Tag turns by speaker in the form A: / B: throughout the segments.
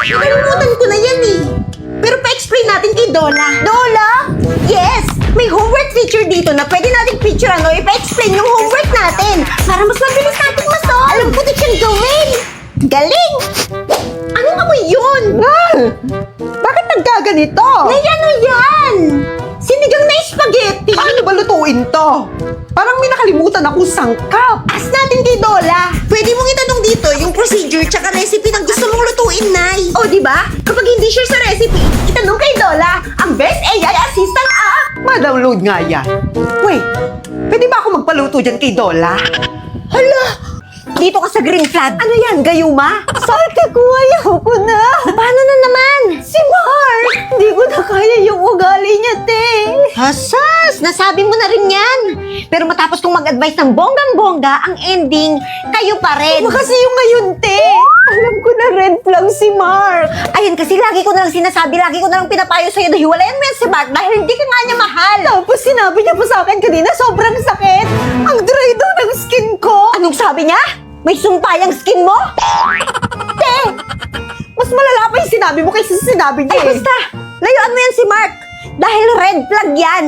A: Nakalimutan ko na yan eh. Pero pa-explain natin kay Dola. Dola? Yes! May homework feature dito na pwede natin picturean o ipa-explain yung homework natin para mas mabilis natin ma-solve. Alam ko din siyang gawin. Galing! Anong amoy yun?
B: Bakit nagkaganito?
A: Nay, ano yan? Sinigang na spaghetti.
B: Paano ba lutuin to? Parang may nakalimutan akong sangkap.
A: Ask natin kay Dola. Pwede mong itanong dito yung procedure tsaka recipe ng gusto mong lutuin, Nay. O, di ba? Kapag hindi sure sa recipe, itanong kay Dola, ang best AI assistant app.
B: Ma-download nga yan. Wait, pwede ba ako magpaluto dyan kay Dola?
A: Hala! Dito ka sa green flag. Ano yan, gayuma?
B: Salte ko, ayaw ko na.
A: Paano na naman?
B: Si Mark! Hindi ko na kaya yung ugali niya, te.
A: Hasas! Nasabi mo na rin yan. Pero matapos kong mag-advise ng bonggang-bongga, ang ending, kayo pa rin.
B: Iba kasi yung ngayon, te. Alam ko na red flag si Mark.
A: Ayun, kasi lagi ko na lang sinasabi, lagi ko na lang pinapayo sa'yo na hiwalayan mo yan si Mark dahil hindi ka nga niya mahal.
B: Tapos sinabi niya pa sa akin kanina, sobrang sakit. Ang dry daw ng skin ko.
A: Anong sabi niya? May sumpay ang skin mo?
B: Te! Mas malala pa yung sinabi mo kaysa sa sinabi niya.
A: Ay, basta! Layuan mo yan si Mark! Dahil red flag yan!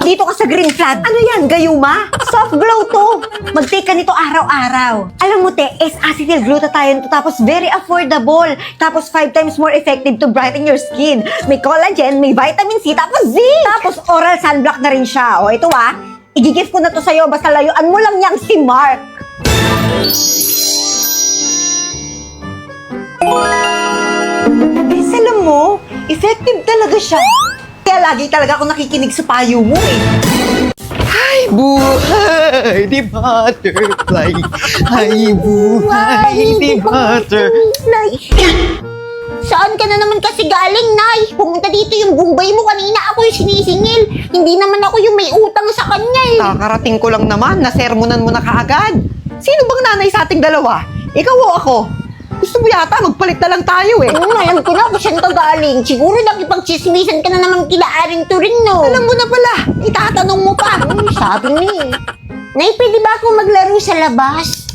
A: Dito ka sa green flag. Ano yan, gayuma? Soft glow to. Mag-take ka nito araw-araw. Alam mo, te, S-acetyl glutathione to, tapos very affordable. Tapos 5 times more effective to brighten your skin. May collagen, may vitamin C, tapos zinc. Tapos oral sunblock na rin siya. O, ito i-gift ko na to sa'yo, basta layuan mo lang yang si Mark.
B: Alam mo, effective talaga siya. Kaya lagi talaga ako nakikinig sa payo mo eh. Ay, buhay, di butterfly. Ay, buhay, di butterfly.
A: Saan ka na naman kasi galing, Nay? Pumunta dito yung bumbay mo kanina. Ako yung sinisingil. Hindi naman ako yung may utang sa kanya eh.
B: Kakarating ko lang naman, nasermonan mo na kaagad. Sino bang nanay sa ating dalawa? Ikaw o ako? Gusto mo yata, magpalit na lang tayo eh.
A: Alam ko na kung saan ka galing. Siguro nakipagchismisan ka na naman kila Aring Turing, no?
B: Alam mo na pala.
A: Itatanong mo pa. Sabi niya eh. Nay, pwede ba akong maglaro sa labas?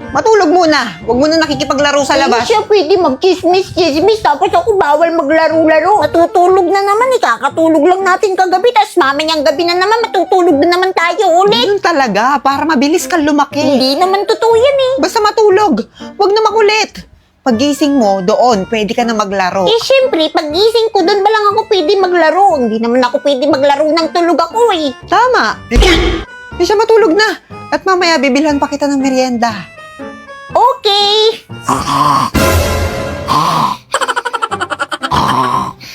B: Matulog muna. Huwag mo na nakikipaglaro sa labas.
A: Hindi siya pwede mag-chismis, tapos ako bawal maglaro-laro. Matutulog na naman, kakatulog lang natin kagabi, tapos mamayang gabi na naman, matutulog na naman tayo ulit.
B: Ganun talaga, para mabilis kang lumaki.
A: Hindi naman totoo yan eh.
B: Basta matulog. Huwag na makulit. Paggising mo, doon, pwede ka na maglaro.
A: Eh, syempre, pag-gising ko, doon ba lang ako pwede maglaro? Hindi naman ako pwede maglaro ng tulog ako eh.
B: Tama. Eh siya matulog na. At mamaya bibilhan pa kita ng merienda.
A: Okay.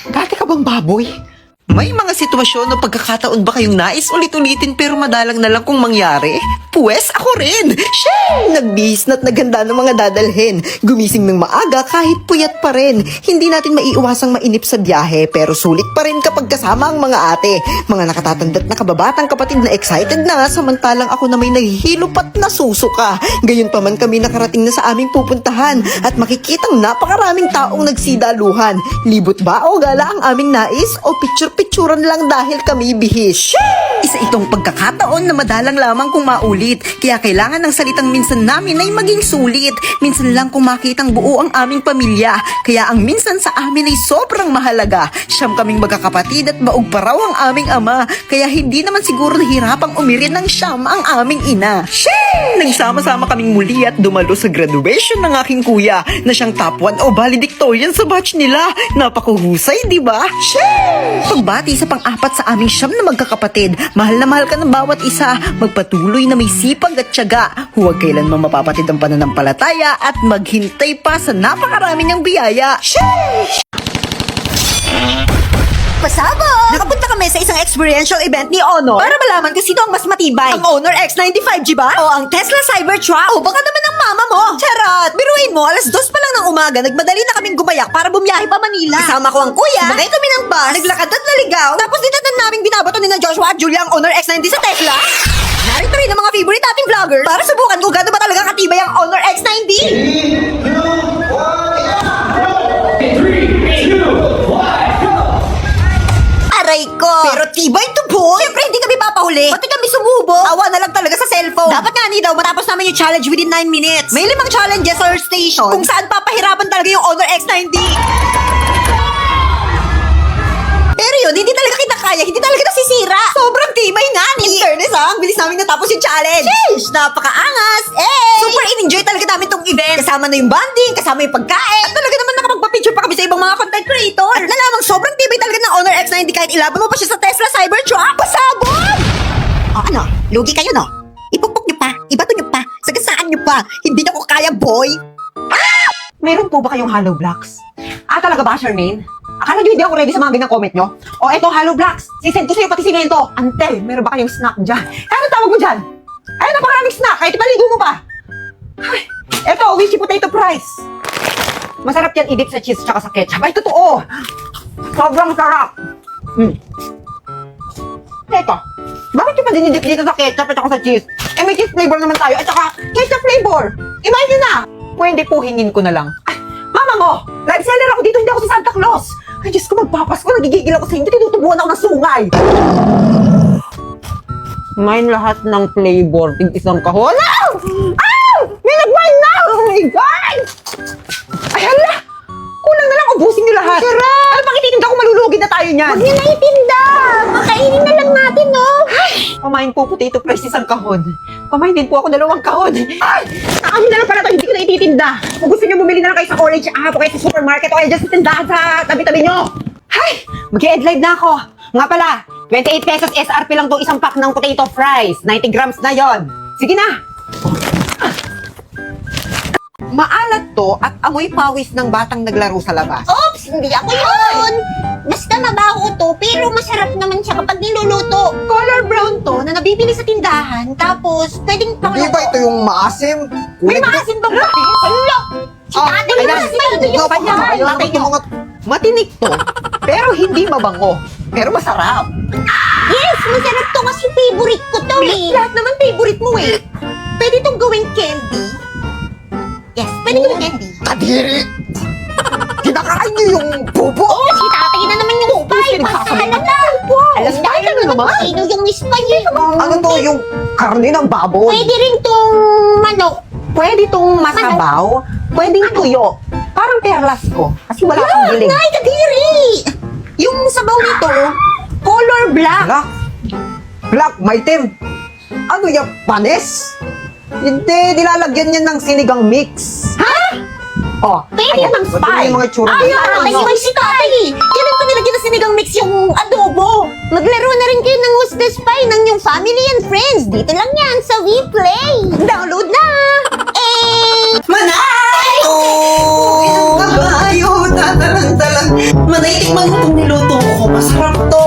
B: Dati ka bang baboy? May mga sitwasyon o pagkakataon ba kayong nais ulit-ulitin pero madalang na lang kung mangyari? Pwes ako rin! Siyempre! Nagbihis na't naganda ng mga dadalhin. Gumising ng maaga kahit puyat pa rin. Hindi natin maiiwasang mainip sa biyahe pero sulit pa rin kapag kasama ang mga ate. Mga nakatatanda't na kababatang kapatid na excited na samantalang ako na may naghihilop at nasusuka. Gayon pa man kami nakarating na sa aming pupuntahan at makikitang napakaraming taong nagsidaluhan. Libot ba o gala ang aming nais o picturan lang dahil kami bihis? Isa itong pagkakataon na madalang lamang kung maulit. Kaya kailangan ng salitang minsan namin ay maging sulit. Minsan lang kung makitang buo ang aming pamilya. Kaya ang minsan sa amin ay sobrang mahalaga. Siyam kaming magkakapatid at baog pa raw ang aming ama. Kaya hindi naman siguro nahirapang umirin ng siyam ang aming ina. Nagsama-sama kaming muli at dumalo sa graduation ng aking kuya na siyang top 1 o valedictorian sa batch nila. Napakuhusay, di ba? Pagbati sa pang-apat sa aming siyam na magkakapatid, mahal na mahal ka ng bawat isa, magpatuloy na may sipag at tiyaga. Huwag kailanman mapapatid ang pananampalataya at maghintay pa sa napakarami niyang biyaya.
A: Pasabog!
B: Nakapunta kami sa isang experiential event ni Honor para malaman kung sino ang mas matibay. Ang Honor X95, ba? O ang Tesla Cybertruck? O baka naman ang mama mo. Charot! Biruin mo, alas 2 pa lang ng umaga, nagmadali na kaming gumayak para bumiyahe pa Manila. Kasama ko ang kuya, sumakay kami ng bus, naglakad at naligaw, tapos dinatan naming binabato ni na Joshua at Julia ang Honor X90 sa Tesla. Narito rin ang mga favorite nating vlogger para subukan kung gaano ba talaga katibay ang Honor X90.
C: 3, 2, 1, go!
A: Aray ko!
B: Pero tibay to boy!
A: Siyempre, hindi kami papahuli huli. Pati kami sumubo. Awa na lang talaga sa cellphone. Dapat nga ni daw matapos namin yung challenge within 9 minutes. May 5 challenges or station kung saan papahirapan talaga yung Honor X90. Pero yun, hindi talaga kita kaya, hindi talaga nasisira. Sobrang tibay nga. In fairness ang bilis namin natapos yung challenge. Sheesh, napakaangas. Super in-enjoy talaga namin tong event. Kasama na yung bonding, kasama yung pagkain. At talaga naman nakapagpa-picture pa kami sa ibang mga content creator. At nalamang sobrang tibay talaga ng Honor X90 kahit ilaban mo pa siya sa Tesla Cybertruck. Pasabog! O ano, lugi kayo no? Ipukpok nyo pa, ibato nyo pa, sagasaan nyo pa. Hindi nyo ko kaya, boy.
C: Meron po ba kayong hollow blocks? Talaga ba, Charmaine? Akala nyo hindi ako ready sa mga ganyang comment nyo? O eto, hollow blocks. Sisend ko sa'yo pati simento. Ante, meron ba kayong snack dyan? Ano tawag mo dyan? Ay, napakaraming snack. Kahit ipaligo mo pa. Ay, eto, wishy potato fries. Masarap yan i-dip sa cheese tsaka sa ketchup. Ay, totoo. Sobrang sarap. Eto, bakit yung pa dinidip dito sa ketchup at saka sa cheese? Eh, may cheese flavor naman tayo at saka ketchup flavor. Imagine na. Pwede po hingin ko na lang. Ay, mama mo! Live seller ako dito, hindi ako si Santa Claus! Ay, Diyos ko, magpapasko, nagigigil ako sa inyo, tinutubuan ako ng sungay! Mine lahat ng flavor, tig isang kahon. Ow! Ow! May nag-mine na! Oh my God! Ay, hala! Kulang na lang, ubusin niyo lahat! Sarap! Ay, pakitinda ko, malulugi na tayo niyan!
A: Huwag nyo na itinda. Makainin na lang natin, no?
C: Pamain po potato fries isang kahon. Pamain din po ako 2 kahon. Ay! Nakamin na lang pala ito, hindi ko na ititinda. Kung gusto nyo bumili na lang kayo sa Orange App o kayo sa supermarket o kayo dyan sa tindahan sa tabi-tabi nyo. Ay! Mag-e-end live na ako. Nga pala, 28 pesos SRP lang to isang pack ng potato fries. 90 grams na yon. Sige na! Maalat to at amoy pawis ng batang naglaro sa labas.
A: Oops, hindi ako yun. Basta mabaho to, pero masarap naman siya kapag niluluto.
C: Color brown to na nabibili sa tindahan.
A: Tapos, pwedeng
B: Di ba ito yung maasim?
C: May maasim bang pati?
A: Hala! Si
C: Ah,
A: tatay
C: ayan.
A: mas may ito yung
C: Kanya,
A: kanya.
C: tatay niyo. Matinik to, pero hindi mabango. Pero masarap.
A: Yes, masarap to kasi favorite ko to eh.
C: Lahat naman favorite mo eh.
A: Pwede itong gawing candy. Yes, pwede gawing candy.
B: Kadiri! Kinakain niyo yung bubo!
A: Oh, si tatay na naman yung spy.
C: pinagsasabi
A: Pasala na.
C: Alas,
A: Dahil
C: ka na naman.
A: Sino yung spy eh?
B: Ano to yung karne ng baboy?
A: Pwede rin tong manok.
C: Pwede tong masabaw, pwedeng tuyo. Parang perlas ko, kasi wala akong giling.
A: Ay, kadiri! Yung sabaw nito, color black.
B: Black? Black, maitim. Ano yung panis? Hindi, nilalagyan niya ng sinigang mix.
C: Ha? Oh,
A: Pwede
C: ayan ang
B: Ba't
C: spy.
B: yung mga tsura?
A: Ay,
B: Ano?
A: ay, ay, si tatay eh. Kailan ko nilagyan na sinigang mix yung adobo? Maglaro na rin kayo ng Who's the Spy ng yung family and friends. Dito lang yan sa WePlay. Download na!
B: Manay! Oh! Abayo, tatalang-talang. Manay, tikman mo itong niluto ko. Masarap to.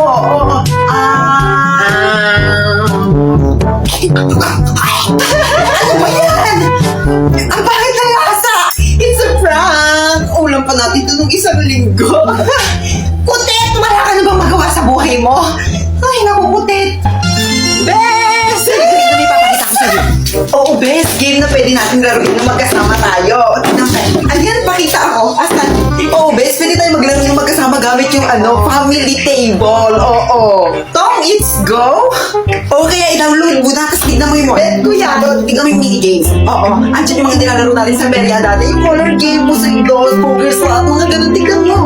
B: Ano ba yan? Ang bakit ng lasa? It's a prank! Ulam pa natin ito nung 1 linggo. Kutit! Wala ka na bang magawa sa buhay mo? Ay, naku, Kutit! Bes!
C: Ganito may papakita ko sa'yo.
B: Oo, Bes. Game na pwede natin laruin na magkasama tayo. Ayan, pakita ako. Asan? Oo, Bes. Pwede tayo maglaro yung magkasama gamit yung family table. Oo. Tong, it's go! O kaya i-download mo na, tapos tignan mo yung Bet, kuya, tignan mo yung minigames. Oo. Andiyan yung mga nilalaro natin sa Beria dati. Yung color game, Musigdos, Poker Slot, mga ganun. Tignan mo.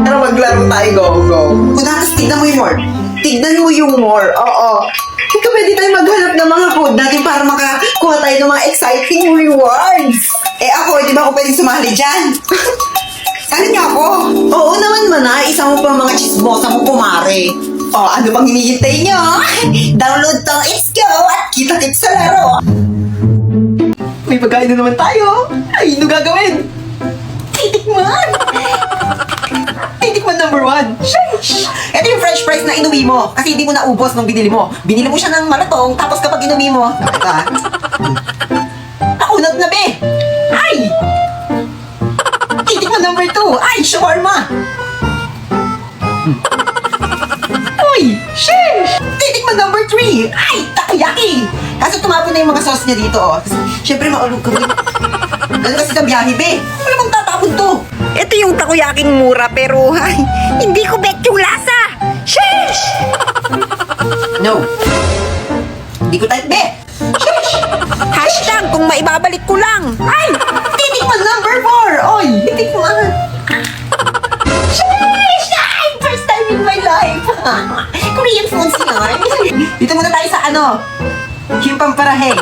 B: Tara, maglaro tayo. Go, go. Kuna, tapos tignan mo yung more. Tignan mo yung more. Oo. Ika, pwede tayo maghanap ng mga code natin para makakuha tayo ng mga exciting rewards. Eh ako, di ba ako pwedeng sumali dyan? Sali niyo ako? Oo naman, Manay. Isa mo pa mga chismosa mo kumare. O, ano bang hinihintay niyo? Download tong It's Go at kita-kits sa laro. May pagkain na naman tayo. Ay, ano gagawin? Titikman! Titikman number 1. Sheesh! Ito yung french fries na inuwi mo. Kasi hindi mo naubos nung binili mo. Binili mo siya ng malatong, tapos kapag inuwi mo, nakita. Nakunat na, be! Ay! Titikman number 2. Ay, shawarma! Uy! Sheesh! Titikman number 3. Ay, takoyaki! Kaso tumapon na yung mga sauce niya dito, oh. Siyempre, maulog ka rin. Ano kasi sa biyahe, be? Wala bang tatapon to?
C: Ito yung takoyaking mura, pero ay, hindi ko bet yung lasa. Sheesh!
B: No. Hindi ko type, be.
C: Hashtag kung maibabalik ko lang.
B: Ay! Titikman number 4! Oy! Titikman! Sheesh! Ay! First time in my life! Korean food siya. Dito muna tayo sa ano? Kimpang parahe.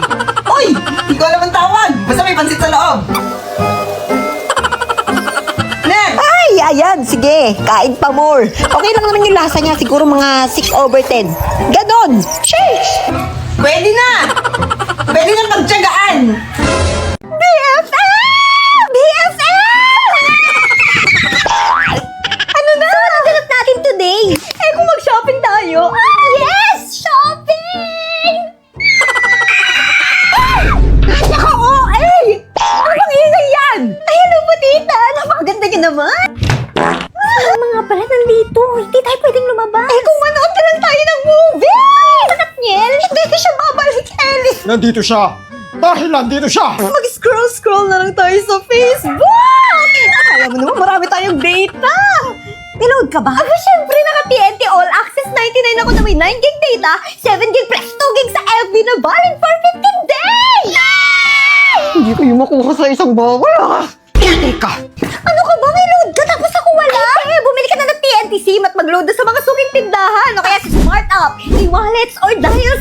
B: Oy! Hindi ko alam ang tawag. Basta may pansit sa loob. Next!
A: Ay, ayan, sige. Kain pa more. Okay lang naman yung lasa niya. Siguro mga 6/10. Ganon. Sheesh!
B: Pwede na! Pwede na pagtyagaan!
A: BFF! BFF! Ano na? So, ano natin today? Eh, kung mag-shopping tayo. Ah, yes! Shopping! Naka-OA! Ano bang ingay yan? Ay, hello po, tita. Napakaganda niyo naman. Mga pala nandito. Hindi tayo pwedeng lumabas. Eh, kung manood na lang tayo ng movie! Sakit niel. Hindi ko siya babalik, Ellie.
D: Nandito siya! Dahil nandito siya!
A: Mag-scroll na lang tayo sa Facebook! Akala mo naman marami tayong data! Niload ka ba? Aba, syempre, naka-TNT All Access 99 ako na may 9 gig data, 7 gig plus 2 gig sa FB na valid for 15 days!
C: Hindi kayo makuha sa isang bawal.
D: Teka!
A: Ano ka ba? May load ka tapos ako wala? Eh, bumili ka na ng TNT SIM at mag-load na sa mga suking tindahan o kaya sa Smart App, e-wallets or dial